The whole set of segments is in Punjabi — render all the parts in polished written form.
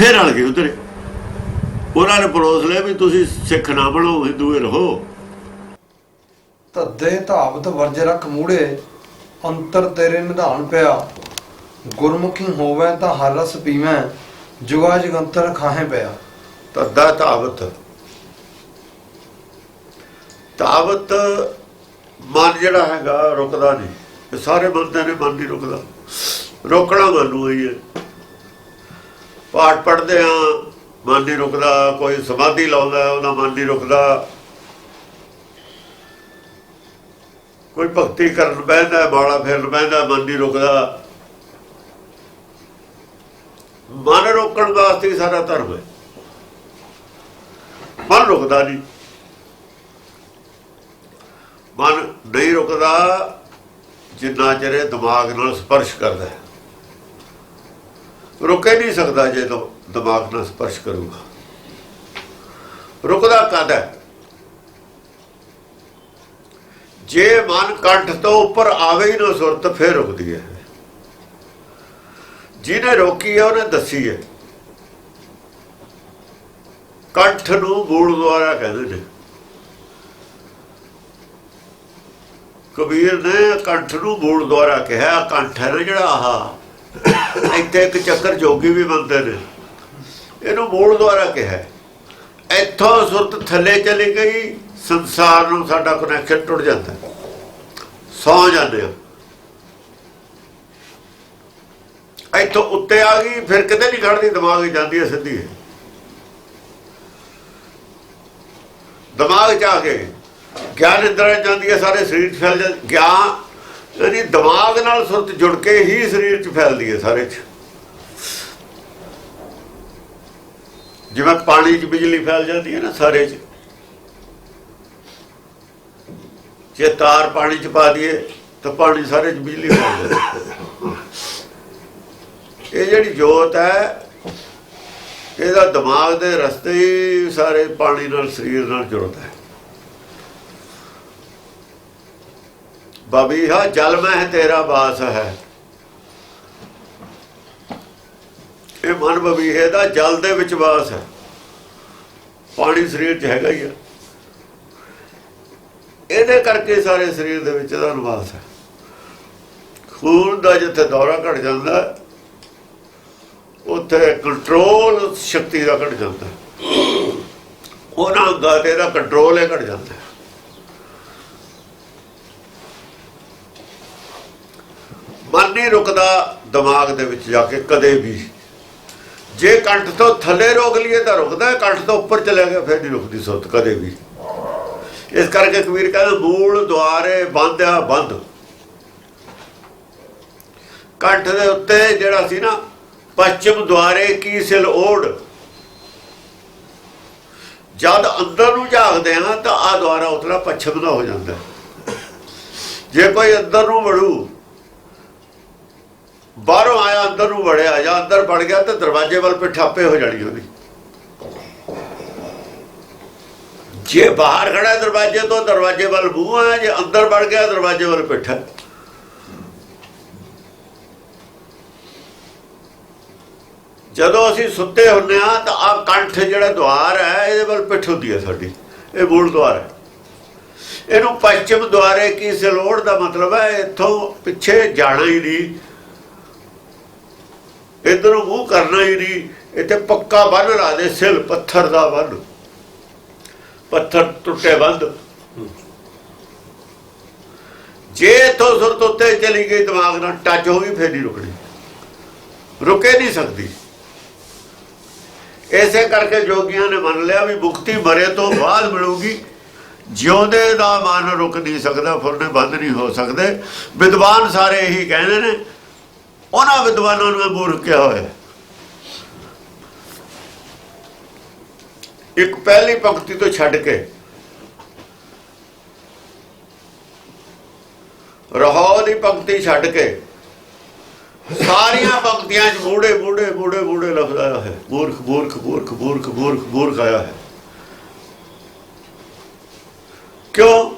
फिर रल के उतरे। उन्होंने परोस लिया भी तुसी सिख ना बनो, हिंदू रहो। ਧੱਦੇ ਧਾਵਤ ਵਰਜ ਰਖ ਮੂੜੇ, ਅੰਤਰ ਤੇਰੇ ਨਿਧਾਨ ਪਿਆ। ਗੁਰਮੁਖੀ ਹੋਵੇ ਤਾਂ ਹਰ ਰਸ ਪੀਵੇਂ, ਜੁਗਾ ਜਗੰਤਰ ਖਾਹੇ ਪਿਆ। ਧੱਦਾ ਧਾਵਤ, ਧਾਵਤ ਮਨ ਜਿਹੜਾ ਹੈਗਾ ਰੁਕਦਾ ਨਹੀਂ। ਇਹ ਸਾਰੇ ਬੰਦੇ ਨੇ ਮਨ ਨਹੀਂ ਰੁਕਦਾ, ਰੋਕਣਾ ਮਨ ਨੂੰ ਹੀ ਹੈ। ਪਾਠ ਪੜ੍ਹਦੇ ਹਾਂ ਮਨ ਨਹੀਂ ਰੁਕਦਾ, ਕੋਈ ਸਮਾਧੀ ਲਾਉਂਦਾ ਉਹਦਾ ਮਨ ਨਹੀਂ ਰੁਕਦਾ, ਕੋਈ ਭਗਤੀ ਕਰਨ ਬਹਿੰਦਾ ਬਾਲਾ ਫੇਰਨ ਬਹਿੰਦਾ ਮਨ ਨਹੀਂ ਰੁਕਦਾ। ਮਨ ਰੋਕਣ ਵਾਸਤੇ ਸਾਰਾ ਧਰਮ ਹੈ। ਮਨ ਰੁਕਦਾ ਨਹੀਂ, ਮਨ ਨਹੀਂ ਰੁਕਦਾ ਜਿੰਨਾ ਚਿਰ ਦਿਮਾਗ ਨਾਲ ਸਪਰਸ਼ ਕਰਦਾ ਹੈ। ਰੁਕੇ ਨਹੀਂ ਸਕਦਾ ਜੇ ਦਿਮਾਗ ਨਾਲ ਸਪਰਸ਼ ਕਰੂਗਾ। ਰੁਕਦਾ ਕਦ ਹੈ? ਜੇ ਮਨ ਕੰਠ ਤੋਂ ਉੱਪਰ ਆਵੇ ਹੀ ਨਾ ਸੁਰਤ, ਫਿਰ ਰੁਕਦੀ ਹੈ। ਜਿਹਨੇ ਰੋਕੀ ਹੈ ਉਹਨੇ ਦੱਸੀ ਹੈ। ਕੰਠ ਨੂੰ ਮੂਲ ਦੁਆਰਾ ਕਹਿੰਦੇ ਨੇ। ਕਬੀਰ ਨੇ ਕੰਠ ਨੂੰ ਮੂਲ ਦੁਆਰਾ ਕਿਹਾ। ਕੰਠ ਹੈ ਨਾ ਜਿਹੜਾ, ਆਹ ਇੱਥੇ ਇੱਕ ਚੱਕਰ ਜੋਗੀ ਵੀ ਬੰਦੇ ਨੇ, ਇਹਨੂੰ ਮੂਲ ਦੁਆਰਾ ਕਿਹਾ। ਇੱਥੋਂ ਸੁਰਤ ਥੱਲੇ ਚਲੀ ਗਈ, ਸੰਸਾਰ ਨੂੰ ਸਾਡਾ ਕਨੈਕਸ਼ਨ ਟੁੱਟ ਜਾਂਦਾ, ਸੌ ਜਾਂਦੇ ਆ। ਇੱਥੋਂ ਉੱਤੇ ਆ ਗਈ ਫਿਰ ਕਿਤੇ ਨਹੀਂ ਖੜਦੀ, ਦਿਮਾਗ ਜਾਂਦੀ ਹੈ ਸਿੱਧੀ। ਦਿਮਾਗ 'ਚ ਆ ਕੇ ਗਿਆਨ ਇੰਦਰਾਂ ਜਾਂਦੀ ਹੈ, ਸਾਰੇ ਸਰੀਰ 'ਚ ਫੈਲ ਜਾਂਦਾ। ਗਿਆਨ ਯਾਨੀ ਦਿਮਾਗ ਨਾਲ ਸੁਰਤ ਜੁੜ ਕੇ ਹੀ ਸਰੀਰ 'ਚ ਫੈਲਦੀ ਹੈ ਸਾਰੇ 'ਚ। ਜਿਵੇਂ ਪਾਣੀ 'ਚ ਬਿਜਲੀ ਫੈਲ ਜਾਂਦੀ ਹੈ ਨਾ ਸਾਰੇ 'ਚ। ਜੇ ਤਾਰ ਪਾਣੀ 'ਚ ਪਾ ਦਈਏ ਤਾਂ ਪਾਣੀ ਸਾਰੇ 'ਚ ਬਿਜਲੀ ਫੈਲ ਜਾਂਦੀ। ਇਹ ਜਿਹੜੀ ਜੋਤ ਹੈ ਇਹਦਾ ਦਿਮਾਗ ਦੇ ਰਸਤੇ ਹੀ ਸਾਰੇ ਪਾਣੀ ਨਾਲ ਸਰੀਰ ਨਾਲ ਜੁੜਦਾ ਹੈ। ਬਬੀਹਾ ਜਲ ਮਹਿ ਤੇਰਾ ਬਾਸ ਹੈ। ਇਹ ਮਨ ਬਬੀਹੇ ਦਾ ਜਲ ਦੇ ਵਿੱਚ ਵਾਸ ਹੈ। ਪਾਣੀ ਸਰੀਰ 'ਚ ਹੈਗਾ ਹੀ ਆ, ਇਹਦੇ ਕਰਕੇ ਸਾਰੇ ਸਰੀਰ ਦੇ ਵਿੱਚ ਇਹਦਾ ਨਿਵਾਸ ਹੈ। ਖੂਨ ਦਾ ਜਿੱਥੇ ਦੌਰਾ ਘਟ ਜਾਂਦਾ ਉੱਥੇ ਕੰਟਰੋਲ ਸ਼ਕਤੀ ਦਾ ਘਟ ਜਾਂਦਾ, ਉਹਨਾਂ ਅੰਗਾਂ ਤੇ ਇਹਦਾ ਕੰਟਰੋਲ ਹੀ ਘਟ ਜਾਂਦਾ। ਮਨ ਨਹੀਂ ਰੁਕਦਾ ਦਿਮਾਗ ਦੇ ਵਿੱਚ ਜਾ ਕੇ ਕਦੇ ਵੀ। ਜੇ ਕੰਠ ਤੋਂ ਥੱਲੇ ਰੋਕ ਲਈਏ ਤਾਂ ਰੁਕਦਾ, ਕੰਠ ਤੋਂ ਉੱਪਰ ਚਲੇ ਗਿਆ ਫਿਰ ਨਹੀਂ ਰੁਕਦੀ ਸੁਰਤ ਕਦੇ ਵੀ। ਇਸ ਕਰਕੇ ਕਬੀਰ ਕਹਿੰਦਾ ਮੂਲ ਦੁਆਰੇ ਬੰਦਿਆ ਬੰਦ। ਕੰਠ ਦੇ ਉੱਤੇ ਜਿਹੜਾ ਸੀ ਨਾ, ਪੱਛਮ ਦੁਆਰੇ ਕੀ ਸਿਲ ਓੜ। ਜਦ ਅੰਦਰ ਨੂੰ ਝਾਕਦੇ ਹਾਂ ਤਾਂ ਆਹ ਦੁਆਰਾ ਉਤਲਾ ਪੱਛਮ ਦਾ ਹੋ ਜਾਂਦਾ। ਜੇ ਕੋਈ ਅੰਦਰ ਨੂੰ ਵੜੂ, ਬਾਹਰੋਂ ਆਇਆ ਅੰਦਰ ਨੂੰ ਵੜਿਆ ਜਾਂ ਅੰਦਰ ਵੜ ਗਿਆ ਤਾਂ ਦਰਵਾਜ਼ੇ ਵੱਲ ਪਿਠਾਪੇ ਹੋ ਜਾਣੀ ਉਹਦੀ। ਜੇ ਬਾਹਰ ਖੜਾ ਦਰਵਾਜ਼ੇ ਤੋਂ ਦਰਵਾਜ਼ੇ ਵੱਲ ਮੂੰਹ ਆ, ਜੇ ਅੰਦਰ ਵੜ ਗਿਆ ਦਰਵਾਜ਼ੇ ਵੱਲ ਪਿੱਠ। ਜਦੋਂ ਅਸੀਂ ਸੁੱਤੇ ਹੁੰਦੇ ਹਾਂ ਤਾਂ ਆਹ ਕੰਠ ਜਿਹੜਾ ਦੁਆਰ ਹੈ ਇਹਦੇ ਵੱਲ ਪਿੱਠ ਹੁੰਦੀ ਹੈ ਸਾਡੀ। ਇਹ ਮੂਲ ਦੁਆਰ ਹੈ। ਇਹਨੂੰ ਪੱਛਮ ਦੁਆਰੇ ਕੀ ਸਿਲੋੜ ਦਾ ਮਤਲਬ ਹੈ ਇੱਥੋਂ ਪਿੱਛੇ ਜਾਣਾ ਹੀ ਨਹੀਂ, ਇੱਧਰੋਂ ਮੂੰਹ ਕਰਨਾ ਹੀ ਨਹੀਂ। ਇੱਥੇ ਪੱਕਾ ਬੰਨ ਲਾ ਦੇ, ਸਿਲ ਪੱਥਰ ਦਾ ਬੰਨ, ਪੱਥਰ ਟੁੱਟੇ ਬੰਦ। ਜੇ ਇੱਥੋਂ ਸੁਰਤ ਉੱਤੇ ਚਲੀ ਗਈ, ਦਿਮਾਗ ਨਾਲ ਟੱਚ ਹੋ ਗਈ, ਫਿਰ ਨਹੀਂ ਰੁਕਣੀ, ਰੁਕੇ ਨਹੀਂ ਸਕਦੀ। ਇਸੇ ਕਰਕੇ ਜੋਗੀਆਂ ਨੇ ਮੰਨ ਲਿਆ ਵੀ ਮੁਕਤੀ ਮਰੇ ਤੋਂ ਬਾਅਦ ਮਿਲੂਗੀ। ਜਿਉਂਦੇ ਦਾ ਮਨ ਰੁਕ ਨਹੀਂ ਸਕਦਾ, ਫੁਰਨੇ ਬੰਦ ਨਹੀਂ ਹੋ ਸਕਦੇ। ਵਿਦਵਾਨ ਸਾਰੇ ਇਹੀ ਕਹਿੰਦੇ ਨੇ। ਉਹਨਾਂ ਵਿਦਵਾਨਾਂ ਨੂੰ ਮੂਰਖ ਕਿਹਾ ਹੋਇਆ। ਇੱਕ ਪਹਿਲੀ ਪੰਕਤੀ ਤੋਂ ਛੱਡ ਕੇ ਰਹਾਉ ਦੀ ਪੰਕਤੀ ਛੱਡ ਕੇ ਸਾਰੀਆਂ ਪੰਕਤੀਆਂ 'ਚ ਬੂੜੇ ਬੂੜੇ ਬੂੜੇ ਬੂੜੇ ਲਫ਼ਜ਼ ਆਇਆ ਹੈ। ਮੂਰਖ ਮੂਰਖ ਮੂਰਖ ਮੂਰਖ ਮੂਰਖ ਮੂਰਖ ਆਇਆ ਹੈ। ਕਿਉਂ?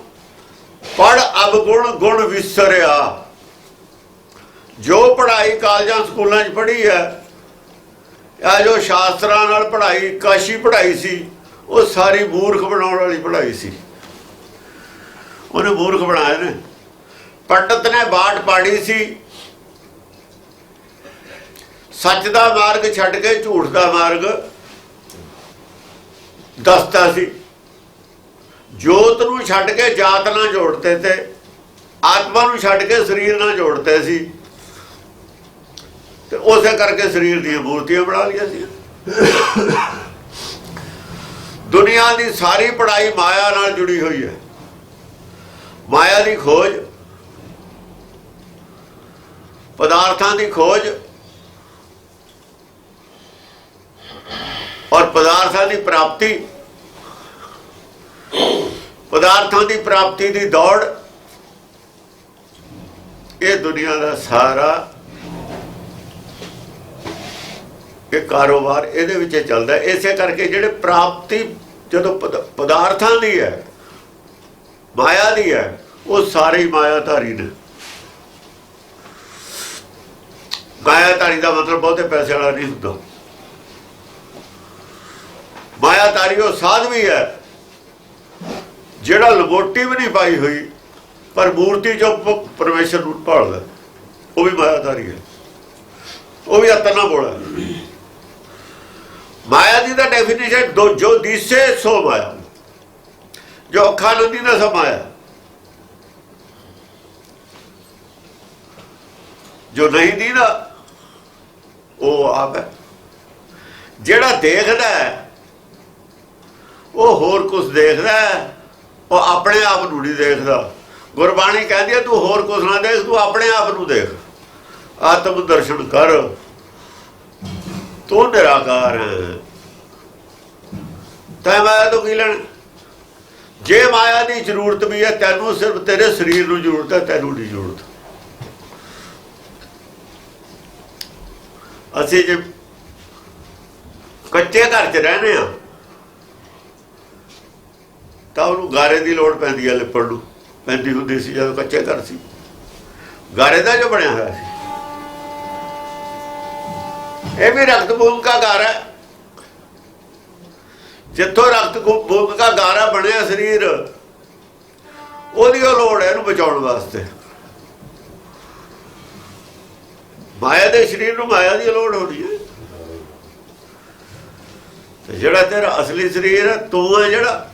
ਪੜ ਅਬ ਗੁਣ ਗੁਣ ਵਿਸਰਿਆ। ਜੋ ਪੜ੍ਹਾਈ ਕਾਲਜਾਂ ਸਕੂਲਾਂ 'ਚ ਪੜ੍ਹੀ ਹੈ ਆ ਜੋ ਸ਼ਾਸਤਰਾਂ ਨਾਲ ਪੜ੍ਹਾਈ ਕਾਸ਼ੀ ਪੜ੍ਹਾਈ ਸੀ, ਉਹ ਸਾਰੀ ਮੂਰਖ ਬਣਾਉਣ ਵਾਲੀ ਪੜ੍ਹਾਈ ਸੀ। ਉਹਨੇ ਮੂਰਖ ਬਣਾਏ ਨੇ। ਪੰਡਤ ਨੇ ਬਾਟ ਪਾੜੀ ਸੀ, ਸੱਚ ਦਾ ਮਾਰਗ ਛੱਡ ਕੇ ਝੂਠ ਦਾ ਮਾਰਗ ਦੱਸਦਾ ਸੀ। ਜੋਤ ਨੂੰ ਛੱਡ ਕੇ ਜਾਤ ਨਾਲ ਜੋੜਦੇ ਤੇ, ਆਤਮਾ ਨੂੰ ਛੱਡ ਕੇ ਸਰੀਰ ਨਾਲ ਜੋੜਦੇ ਸੀ, ਤੇ ਉਸੇ ਕਰਕੇ ਸਰੀਰ ਦੀਆਂ ਮੂਰਤੀਆਂ ਬਣਾ ਲਈਆਂ ਸੀ। ਦੁਨੀਆ ਦੀ ਸਾਰੀ ਪੜ੍ਹਾਈ ਮਾਇਆ ਨਾਲ ਜੁੜੀ ਹੋਈ ਹੈ। ਮਾਇਆ ਦੀ ਖੋਜ, ਪਦਾਰਥਾਂ ਦੀ ਖੋਜ ਔਰ ਪਦਾਰਥਾਂ ਦੀ ਪ੍ਰਾਪਤੀ, ਪਦਾਰਥਾਂ ਦੀ ਪ੍ਰਾਪਤੀ ਦੀ ਦੌੜ, ਇਹ ਦੁਨੀਆ ਦਾ ਸਾਰਾ ਇਹ ਕਾਰੋਬਾਰ ਇਹਦੇ ਵਿੱਚ ਚੱਲਦਾ। ਇਸੇ ਕਰਕੇ ਜਿਹੜੇ ਪ੍ਰਾਪਤੀ ਜਦੋਂ ਪਦਾਰਥਾਂ ਦੀ ਹੈ, ਮਾਇਆ ਦੀ ਹੈ, ਉਹ ਸਾਰੇ ਹੀ ਮਾਇਆਧਾਰੀ ਨੇ। ਮਾਇਆਧਾਰੀ ਦਾ ਮਤਲਬ ਬਹੁਤੇ ਪੈਸੇ ਵਾਲਾ ਨਹੀਂ ਹੁੰਦਾ। ਮਾਇਆਧਾਰੀ ਉਹ ਸਾਧ ਵੀ ਹੈ ਜਿਹੜਾ ਲਗੋਟੀ ਵੀ ਨਹੀਂ ਪਾਈ ਹੋਈ ਪਰ ਮੂਰਤੀ ਚੋਂ ਪਰਮੇਸ਼ਰ ਨੂੰ ਭਾਲਦਾ, ਉਹ ਵੀ ਮਾਇਆਧਾਰੀ ਹੈ, ਉਹ ਵੀ ਅਤਨਾ ਬੋਲਾ। ਮਾਇਆ ਦੀ ਤਾਂ ਡੈਫੀਨੇਸ਼ਨ ਜੋ ਦਿਸੇ ਸੋ ਮਾਇਆ, ਜੋ ਅੱਖਾਂ ਨਾਲ ਨਾ ਸੋ ਮਾਇਆ, ਜੋ ਨਹੀਂ ਦੀਦਾ ਉਹ ਆਪ ਹੈ। ਜਿਹੜਾ ਦੇਖਦਾ ਹੈ ਉਹ ਹੋਰ ਕੁਝ ਦੇਖਦਾ ਹੈ, ਉਹ ਆਪਣੇ ਆਪ ਨੂੰ ਨਹੀਂ ਦੇਖਦਾ। ਗੁਰਬਾਣੀ ਕਹਿੰਦੀ ਹੈ ਤੂੰ ਹੋਰ ਕੁਝ ਨਾ ਦੇਖ, ਤੂੰ ਆਪਣੇ ਆਪ ਨੂੰ ਦੇਖ, ਆਤਮ ਦਰਸ਼ਨ ਕਰ, ਤੂੰ ਨਿਰਾਕਾਰ ਹੈ। ਤੈਂ ਮਾਇਆ ਤੋਂ ਕੀ ਲੈਣਾ? ਜੇ ਮਾਇਆ ਦੀ ਜ਼ਰੂਰਤ ਵੀ ਹੈ ਤੈਨੂੰ, ਸਿਰਫ ਤੇਰੇ ਸਰੀਰ ਨੂੰ ਜ਼ਰੂਰਤ ਹੈ, ਤੈਨੂੰ ਨਹੀਂ ਜ਼ਰੂਰਤ। ਅਸੀਂ ਜੇ ਕੱਚੇ ਘਰ 'ਚ ਰਹਿੰਦੇ ਹਾਂ ਤਾਂ ਉਹਨੂੰ ਗਾਰੇ ਦੀ ਲੋੜ ਪੈਂਦੀ ਹੈ, ਲਿਪਣ ਨੂੰ ਪੈਂਦੀ ਹੁੰਦੀ ਸੀ ਜਦੋਂ ਕੱਚੇ ਘਰ ਸੀ। ਗਾਰੇ ਦਾ ਜੋ ਬਣਿਆ ਹੋਇਆ ਸੀ, ਇਹ ਵੀ ਰਕਤ ਭੂਮਿਕਾ ਗਾਰਾ ਹੈ। ਜਿੱਥੋਂ ਰਕਤ ਭੂਮਿਕਾ ਗਾਰਾ ਬਣਿਆ ਸਰੀਰ, ਉਹਦੀ ਉਹ ਲੋੜ ਹੈ ਇਹਨੂੰ ਬਚਾਉਣ ਵਾਸਤੇ। ਮਾਇਆ ਦੇ ਸਰੀਰ ਨੂੰ ਮਾਇਆ ਦੀ ਲੋੜ ਹੋਣੀ ਹੈ। ਤੇ ਜਿਹੜਾ ਤੇਰਾ ਅਸਲੀ ਸਰੀਰ ਹੈ, ਤੂੰ ਹੈ, ਜਿਹੜਾ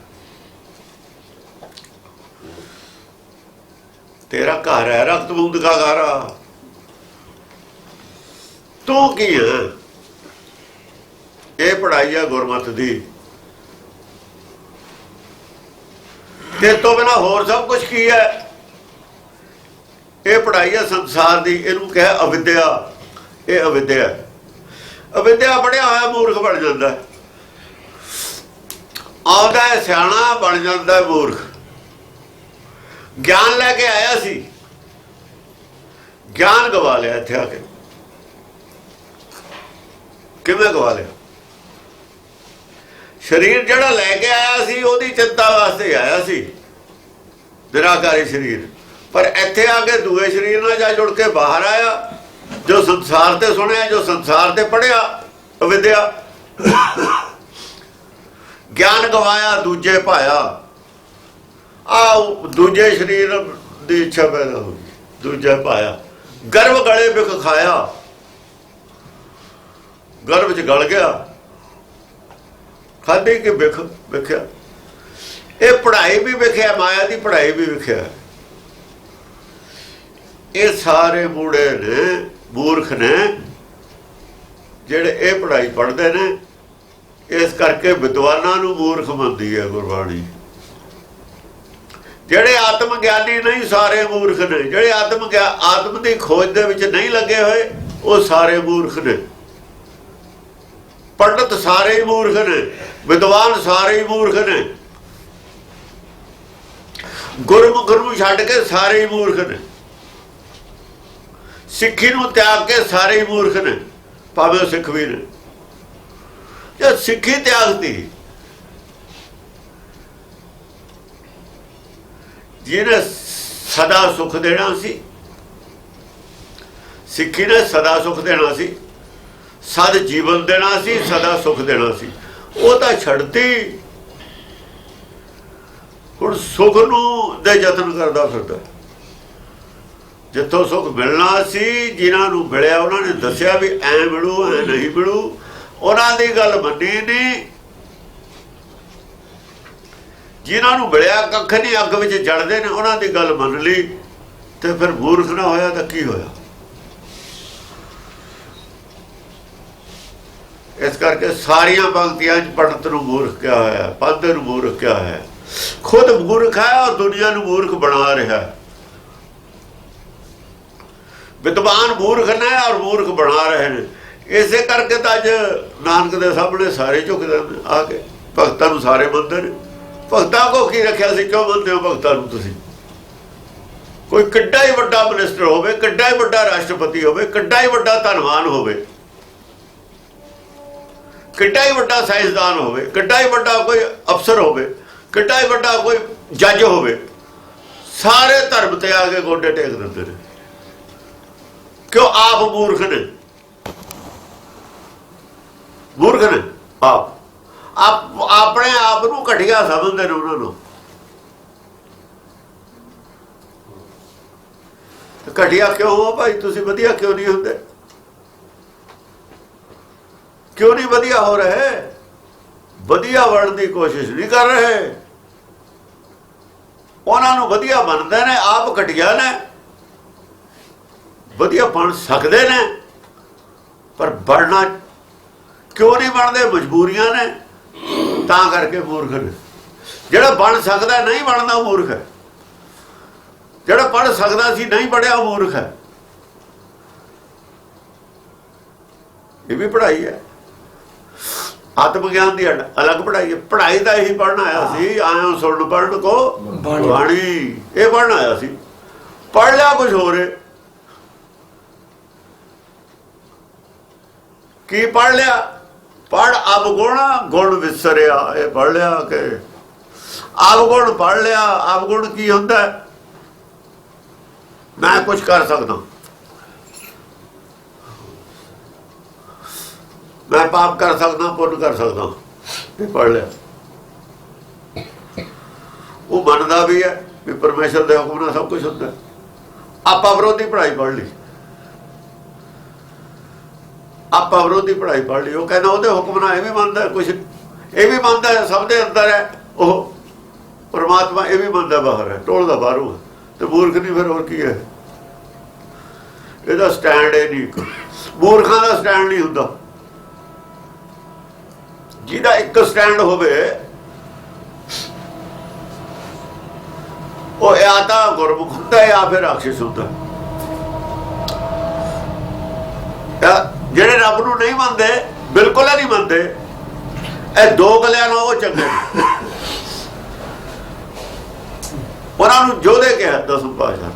ਤੇਰਾ ਘਰ ਹੈ, ਰਕਤ ਭੂਮਿਕਾ ਗਾਰਾ, ਤੂੰ ਕੀ ਹੈ? ਇਹ ਪੜ੍ਹਾਈ ਹੈ ਗੁਰਮਤਿ ਦੀ। ਤੇ ਤੋਂ ਬਿਨਾਂ ਹੋਰ ਸਭ ਕੁਝ ਕੀ ਹੈ? ਇਹ ਪੜ੍ਹਾਈ ਹੈ ਸੰਸਾਰ ਦੀ। ਇਹਨੂੰ ਕਹੇ ਅਵਿਦਿਆ। ਇਹ ਅਵਿਦਿਆ। ਅਵਿਦਿਆ ਪੜ੍ਹਿਆ ਹੋਇਆ ਮੂਰਖ ਬਣ ਜਾਂਦਾ, ਆਉਂਦਾ ਹੈ ਸਿਆਣਾ ਬਣ ਜਾਂਦਾ ਮੂਰਖ। ਗਿਆਨ ਲੈ ਕੇ ਆਇਆ ਸੀ, ਗਿਆਨ ਗਵਾ ਲਿਆ ਇੱਥੇ ਆ ਕੇ। ਕਿਵੇਂ ਗਵਾ ਲਿਆ? ਸਰੀਰ ਜਿਹੜਾ ਲੈ ਕੇ ਆਇਆ ਸੀ ਉਹਦੀ ਚਿੰਤਾ ਵਾਸਤੇ ਆਇਆ ਸੀ, ਨਿਰਾਕਾਰੀ ਸਰੀਰ। ਪਰ ਇੱਥੇ ਆ ਕੇ ਦੂਏ ਸਰੀਰ ਨਾਲ ਜਾ ਜੁੜ ਕੇ ਬਾਹਰ ਆਇਆ, ਜੋ ਸੰਸਾਰ ਤੇ ਸੁਣਿਆ, ਜੋ ਸੰਸਾਰ ਤੇ ਪੜ੍ਹਿਆ, ਅਵਿਦਿਆ। ਗਿਆਨ ਗਵਾਇਆ, ਦੂਜੇ ਪਾਇਆ। ਦੂਜੇ ਸਰੀਰ ਦੀ ਇੱਛਾ ਪੈਦਾ ਹੋ ਗਈ, ਦੂਜਾ ਪਾਇਆ। ਗਰਭ ਗਲੇ ਵਿਖ ਖਾਇਆ, ਗਰਭ ਚ ਗਲ ਗਿਆ, ਖਾਧੀ ਕਿ ਵਿਖ ਵਿਖਿਆ। ਇਹ ਪੜ੍ਹਾਈ ਵੀ ਵਿਖਿਆ, ਮਾਇਆ ਦੀ ਪੜ੍ਹਾਈ ਵੀ ਵਿਖਿਆ। ਇਹ ਸਾਰੇ ਮੂੜੇ ਨੇ, ਮੂਰਖ ਨੇ, ਜਿਹੜੇ ਇਹ ਪੜ੍ਹਾਈ ਪੜ੍ਹਦੇ ਨੇ। ਇਸ ਕਰਕੇ ਵਿਦਵਾਨਾਂ ਨੂੰ ਮੂਰਖ ਮੰਨਦੀ ਹੈ ਗੁਰਬਾਣੀ। ਜਿਹੜੇ ਆਤਮ ਗਿਆਨੀ ਨਹੀਂ, ਸਾਰੇ ਮੂਰਖ ਨੇ। ਜਿਹੜੇ ਆਤਮ ਦੀ ਖੋਜ ਦੇ ਵਿੱਚ ਨਹੀਂ ਲੱਗੇ ਹੋਏ, ਉਹ ਸਾਰੇ ਮੂਰਖ ਨੇ। ਪੰਡਤ ਸਾਰੇ ਹੀ ਮੂਰਖ ਨੇ, ਵਿਦਵਾਨ ਸਾਰੇ ਹੀ ਮੂਰਖ ਨੇ। ਗੁਰਮੁਖ ਨੂੰ ਛੱਡ ਕੇ ਸਾਰੇ ਹੀ ਮੂਰਖ ਨੇ। ਸਿੱਖੀ ਨੂੰ ਤਿਆਗ ਕੇ ਸਾਰੇ ਹੀ ਮੂਰਖ ਨੇ, ਭਾਵੇਂ ਉਹ ਸਿੱਖ ਵੀ ਨੇ। ਜੇ ਸਿੱਖੀ ਤਿਆਗਤੀ, ਜਿਹਨੇ ਸਦਾ ਸੁਖ ਦੇਣਾ ਸੀ, ਸਿੱਖੀ ਨੇ ਸਦਾ ਸੁਖ ਦੇਣਾ ਸੀ, ਸਦ ਜੀਵਨ ਦੇਣਾ ਸੀ, ਸਦਾ ਸੁਖ ਦੇਣਾ ਸੀ, ਉਹ ਤਾਂ ਛੱਡਤੀ। ਹੁਣ ਸੁਖ ਨੂੰ ਦੇ ਯਤਨ ਕਰਦਾ ਫਿਰਦਾ। ਜਿੱਥੋਂ ਸੁਖ ਮਿਲਣਾ ਸੀ, ਜਿਨ੍ਹਾਂ ਨੂੰ ਮਿਲਿਆ ਉਹਨਾਂ ਨੇ ਦੱਸਿਆ ਵੀ ਐ ਮਿਲੂ ਐ ਨਹੀਂ ਮਿਲੂ, ਉਹਨਾਂ ਦੀ ਗੱਲ ਮੰਨੀ ਨਹੀਂ। ਜਿਨ੍ਹਾਂ ਨੂੰ ਮਿਲਿਆ ਕੱਖ ਨਹੀਂ, ਅੱਗ ਵਿੱਚ ਜਲਦੇ ਨੇ, ਉਹਨਾਂ ਦੀ ਗੱਲ ਮੰਨ ਲਈ ਤੇ ਫਿਰ ਮੂਰਖ ਨਾ ਹੋਇਆ ਤਾਂ ਕੀ ਹੋਇਆ? ਇਸ ਕਰਕੇ ਸਾਰੀਆਂ ਪੰਕਤੀਆਂ 'ਚ ਪੰਡਤ ਨੂੰ ਮੂਰਖ ਕਿਹਾ ਹੋਇਆ, ਪੰਥ ਨੂੰ ਮੂਰਖ ਕਿਹਾ ਹੈ। ਖੁਦ ਮੂਰਖ ਹੈ ਔਰ ਦੁਨੀਆ ਨੂੰ ਮੂਰਖ ਬਣਾ ਰਿਹਾ। ਵਿਦਵਾਨ ਮੂਰਖ ਨੇ ਔਰ ਮੂਰਖ ਬਣਾ ਰਹੇ ਨੇ। ਇਸੇ ਕਰਕੇ ਤਾਂ ਅੱਜ ਨਾਨਕ ਦੇ ਸਾਹਮਣੇ ਸਾਰੇ ਝੁਕਦੇ ਨੇ ਆ ਕੇ, ਭਗਤਾਂ ਨੂੰ ਸਾਰੇ ਮੰਨਦੇ ਨੇ। ਭਗਤਾਂ ਕੋ ਕੀ ਰੱਖਿਆ ਸੀ? ਕਿਉਂ ਮੰਨਦੇ ਹੋ ਭਗਤਾਂ ਨੂੰ ਤੁਸੀਂ? ਕੋਈ ਕਿੱਡਾ ਹੀ ਵੱਡਾ ਮਿਨਿਸਟਰ ਹੋਵੇ, ਕਿੱਡਾ ਹੀ ਵੱਡਾ ਰਾਸ਼ਟਰਪਤੀ ਹੋਵੇ, ਕਿੱਡਾ ਹੀ ਵੱਡਾ ਧਨਵਾਨ ਹੋਵੇ, ਕਿੱਡਾ ਹੀ ਵੱਡਾ ਸਾਇੰਸਦਾਨ ਹੋਵੇ, ਕਿੱਡਾ ਹੀ ਵੱਡਾ ਕੋਈ ਅਫਸਰ ਹੋਵੇ, ਕਿੱਡਾ ਹੀ ਵੱਡਾ ਕੋਈ ਜੱਜ ਹੋਵੇ, ਸਾਰੇ ਧਰਮ ਤੇ ਆ ਕੇ ਗੋਡੇ ਟੇਕ ਦਿੰਦੇ ਨੇ। ਕਿਉਂ? ਆਪ ਮੂਰਖ ਨੇ। ਮੂਰਖ ਨੇ ਆਪ ਆਪਣੇ ਆਪ ਨੂੰ ਘਟੀਆ ਸਮਝਦੇ ਨੇ। ਉਹਨਾਂ ਨੂੰ ਘਟੀਆ ਕਿਉਂ ਹੋ ਭਾਈ? ਤੁਸੀਂ ਵਧੀਆ ਕਿਉਂ ਨਹੀਂ ਹੁੰਦੇ? ਕਿਉਂ ਨਹੀਂ ਵਧੀਆ ਹੋ ਰਹੇ? ਵਧੀਆ ਬਣਨ ਦੀ ਕੋਸ਼ਿਸ਼ ਨਹੀਂ ਕਰ ਰਹੇ। ਉਹਨਾਂ ਨੂੰ ਵਧੀਆ ਬਣਦੇ ਨੇ, ਆਪ ਘਟੀਆ ਨੇ। ਵਧੀਆ ਬਣ ਸਕਦੇ ਨੇ ਪਰ ਬਣਨਾ ਕਿਉਂ ਨਹੀਂ ਬਣਦੇ? ਮਜਬੂਰੀਆਂ ਨੇ, ਤਾਂ ਕਰਕੇ ਮੂਰਖ ਨੇ। ਜਿਹੜਾ ਬਣ ਸਕਦਾ ਨਹੀਂ ਬਣਦਾ ਉਹ ਮੂਰਖ ਹੈ। ਜਿਹੜਾ ਪੜ੍ਹ ਸਕਦਾ ਸੀ ਨਹੀਂ ਪੜ੍ਹਿਆ ਉਹ ਮੂਰਖ ਹੈ। ਇਹ ਵੀ ਪੜ੍ਹਾਈ ਹੈ। ਆਤਮ ਗਿਆਨ ਦੀ ਅਲੱਗ ਪੜ੍ਹਾਈ ਹੈ। ਪੜ੍ਹਾਈ ਤਾਂ ਇਹੀ ਪੜ੍ਹਨ ਆਇਆ ਸੀ, ਆਇਆ ਸੁਣ ਪੜ੍ਹਨ ਕੋ ਬਾਣੀ, ਇਹ ਪੜ੍ਹਨ ਆਇਆ ਸੀ। ਪੜ੍ਹ ਲਿਆ ਕੁਝ ਹੋਰ। ਕੀ ਪੜ੍ਹ ਲਿਆ? ਪੜ੍ਹ ਅਵਗੁਣ ਗੁਣ ਵਿਸਰਿਆ। ਇਹ ਪੜ੍ਹ ਲਿਆ ਕਿ ਅਵਗੁਣ ਪੜ੍ਹ ਲਿਆ। ਅਵਗੁਣ ਕੀ ਹੁੰਦਾ? ਮੈਂ ਕੁਝ ਕਰ ਸਕਦਾ, ਮੈਂ ਪਾਪ ਕਰ ਸਕਦਾ, ਪੁੰਨ ਕਰ ਸਕਦਾ। ਇਹ ਪੜ੍ਹ ਲਿਆ। ਉਹ ਮੰਨਦਾ ਵੀ ਹੈ ਵੀ ਪਰਮੇਸ਼ਰ ਦੇ ਹੁਕਮ ਨਾਲ ਸਭ ਕੁਝ ਹੁੰਦਾ। ਆਪਾ ਵਿਰੋਧੀ ਪੜ੍ਹਾਈ ਪੜ੍ਹ ਲਈ, ਆਪਾ ਵਿਰੋਧੀ ਪੜ੍ਹਾਈ ਪੜ੍ਹ ਲਈ। ਉਹ ਕਹਿੰਦਾ ਉਹਦੇ ਹੁਕਮ ਨਾਲ ਇਹ ਵੀ ਮੰਨਦਾ ਕੁਛ, ਇਹ ਵੀ ਮੰਨਦਾ ਸਭ ਦੇ ਅੰਦਰ ਹੈ ਉਹ ਪਰਮਾਤਮਾ, ਇਹ ਵੀ ਮੰਨਦਾ ਬਾਹਰ ਹੈ, ਟੋਲਦਾ ਬਾਹਰੋਂ। ਤੇ ਮੂਰਖ ਨਹੀਂ ਫਿਰ ਹੋਰ ਕੀ ਹੈ? ਇਹਦਾ ਸਟੈਂਡ ਇਹ ਨਹੀਂ। ਮੂਰਖਾਂ ਦਾ ਸਟੈਂਡ ਨਹੀਂ ਹੁੰਦਾ। ਜਿਹਦਾ ਇੱਕ ਸਟੈਂਡ ਹੋਵੇ ਉਹ ਜਾਂ ਤਾਂ ਗੁਰਮੁਖ ਹੁੰਦਾ ਜਾਂ ਫਿਰ ਰਾਖਸ਼ ਹੁੰਦਾ। ਜਿਹੜੇ ਰੱਬ ਨੂੰ ਨਹੀਂ ਮੰਨਦੇ, ਬਿਲਕੁਲ ਨਹੀਂ ਮੰਨਦੇ, ਇਹ ਦੋ ਗਲਿਆਂ ਨਾਲ ਉਹ ਚੰਗੇ। ਉਹਨਾਂ ਨੂੰ ਜੋਧੇ ਕਿਹਾ ਦਸਮ ਪਾਤਸ਼ਾਹ।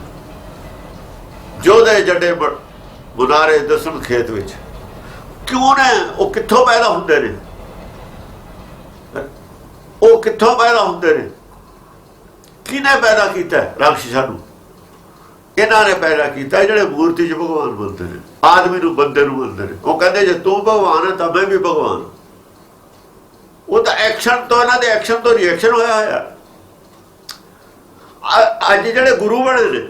ਜੋਧੇ ਜੱਡੇ ਬੁਨਾਰੇ ਦਸਮ ਖੇਤ ਵਿੱਚ। ਕਿਉਂ ਨੇ? ਉਹ ਕਿੱਥੋਂ ਪੈਦਾ ਹੁੰਦੇ ਨੇ? ਉਹ ਕਿੱਥੋਂ ਪੈਦਾ ਹੁੰਦੇ ਨੇ? ਕਿਹਨੇ ਪੈਦਾ ਕੀਤਾ? ਰਾਖਸ਼ਾਂ ਨੂੰ। ਇਹਨਾਂ ਨੇ ਪੈਦਾ ਕੀਤਾ ਜਿਹੜੇ ਮੂਰਤੀ 'ਚ ਭਗਵਾਨ ਮੰਨਦੇ ਨੇ, ਆਦਮੀ ਨੂੰ ਬੰਦੇ ਨੂੰ ਮੰਨਦੇ ਨੇ। ਉਹ ਕਹਿੰਦੇ ਜੇ ਤੂੰ ਭਗਵਾਨ ਹੈ ਤਾਂ ਮੈਂ ਵੀ ਭਗਵਾਨ। ਉਹ ਤਾਂ ਐਕਸ਼ਨ ਤੋਂ, ਇਹਨਾਂ ਦੇ ਐਕਸ਼ਨ ਤੋਂ ਰਿਐਕਸ਼ਨ ਹੋਇਆ ਹੋਇਆ। ਅੱਜ ਜਿਹੜੇ ਗੁਰੂ ਬਣੇ ਨੇ,